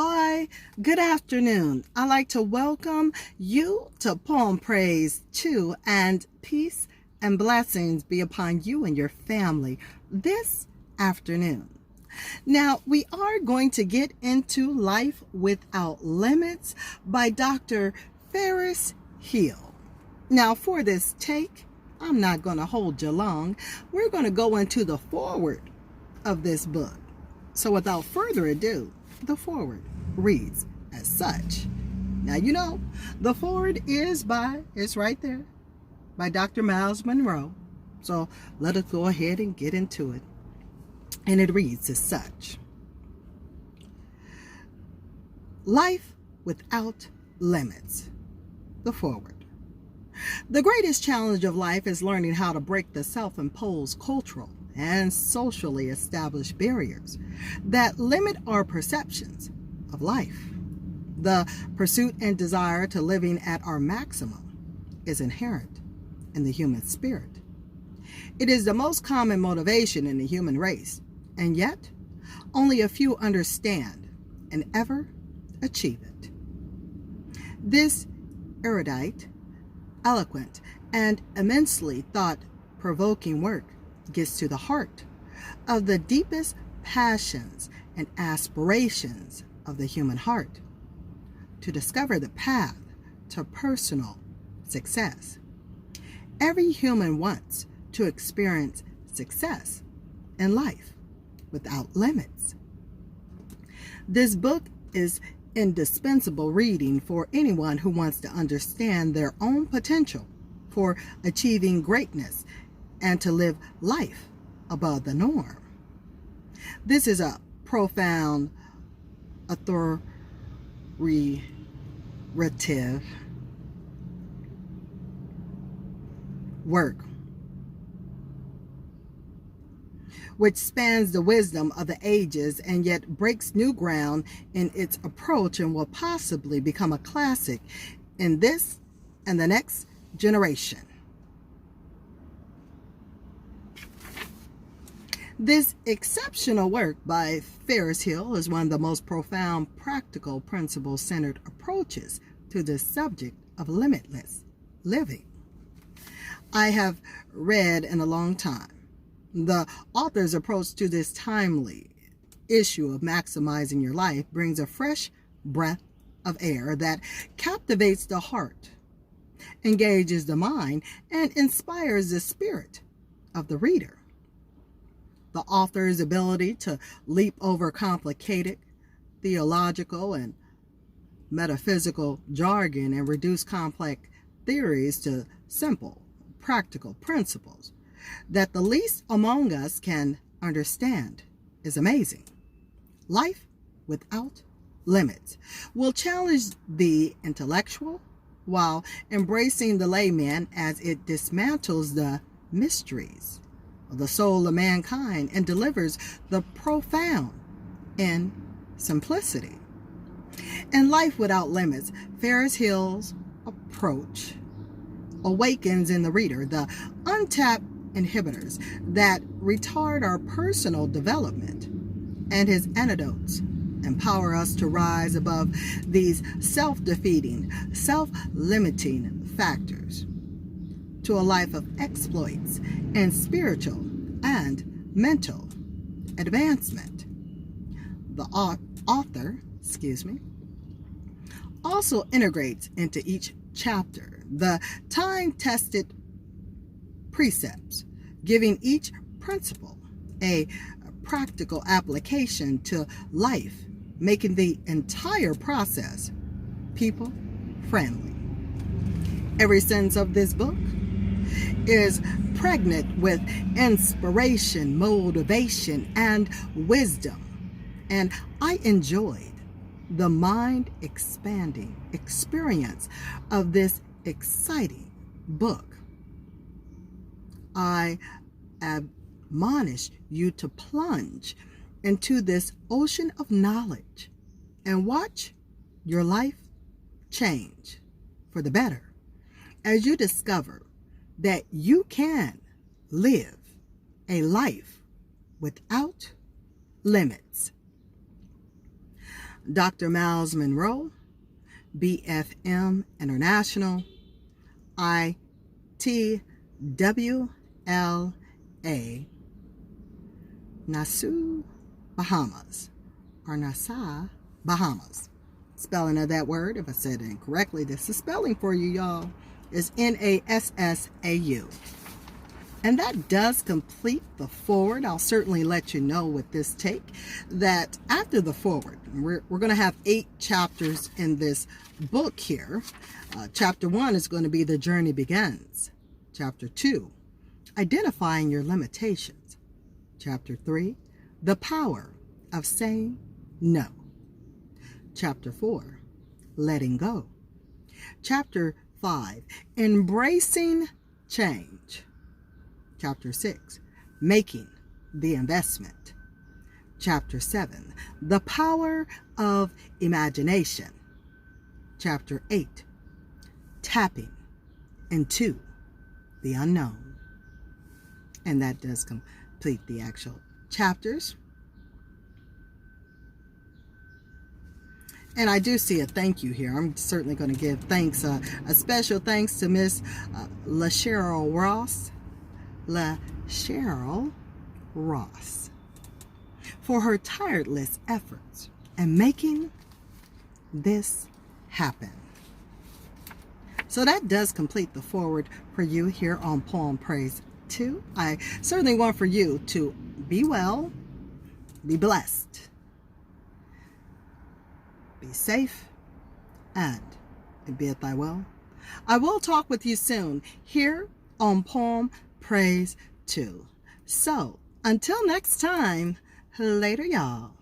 Hi, good afternoon. I'd like to welcome you to Poem Praise 2, and peace and blessings be upon you and your family this afternoon. Now, we are going to get into Life Without Limits by Dr. Fairest. Now, for this take, I'm not going to hold you long. We're going to go into the foreword of this book. So without further ado, the foreword reads as such. Now, you know, the foreword is it's right there, by Dr. Miles Monroe. So let us go ahead and get into it. And it reads as such. Life Without Limits. The foreword. The greatest challenge of life is learning how to break the self-imposed cultural and socially established barriers that limit our perceptions of life. The pursuit and desire to living at our maximum is inherent in the human spirit. It is the most common motivation in the human race, and yet only a few understand and ever achieve it. This erudite, eloquent, and immensely thought-provoking work gets to the heart of the deepest passions and aspirations of the human heart to discover the path to personal success. Every human wants to experience success in life without limits. This book is indispensable reading for anyone who wants to understand their own potential for achieving greatness and to live life above the norm. This is a profound, authoritative work which spans the wisdom of the ages and yet breaks new ground in its approach and will possibly become a classic in this and the next generation. This exceptional work by Fairest is one of the most profound practical principle-centered approaches to the subject of limitless living I have read in a long time. The author's approach to this timely issue of maximizing your life brings a fresh breath of air that captivates the heart, engages the mind, and inspires the spirit of the reader. The author's ability to leap over complicated theological and metaphysical jargon and reduce complex theories to simple, practical principles that the least among us can understand is amazing. Life Without Limits will challenge the intellectual while embracing the layman as it dismantles the mysteries of the soul of mankind and delivers the profound in simplicity. In Life Without Limits, Fairest approach awakens in the reader the untapped inhibitors that retard our personal development, and his antidotes empower us to rise above these self-defeating, self-limiting factors to a life of exploits and spiritual and mental advancement. The author, also integrates into each chapter the time-tested precepts, giving each principle a practical application to life, making the entire process people-friendly. Every sentence of this book is pregnant with inspiration, motivation, and wisdom, and I enjoyed the mind-expanding experience of this exciting book. I admonish you to plunge into this ocean of knowledge and watch your life change for the better as you discover that you can live a life without limits. Dr. Miles Monroe, BFM International, ITWLA, Nassau, Bahamas, or Nassau, Bahamas. Spelling of that word, if I said it incorrectly, this is spelling for you, y'all, is Nassau. And that does complete the foreword. I'll certainly let you know with this take that after the foreword, we're going to have 8 chapters in this book here. Chapter 1 is going to be The Journey Begins. Chapter 2, Identifying Your Limitations. Chapter 3, The Power of Saying No. Chapter 4, Letting Go. Chapter 5, Embracing Change. Chapter 6, Making the Investment. Chapter 7, The Power of Imagination. Chapter 8, Tapping into the Unknown. And that does complete the actual chapters. And I do see a thank you here. I'm certainly going to give thanks, a special thanks to Miss LaCheryl Ross for her tireless efforts in making this happen. So that does complete the foreword for you here on Poem Praise 2. I certainly want for you to be well, be blessed, be safe, and be at thy will. I will talk with you soon here on Poem Praise 2. So, until next time, later, y'all.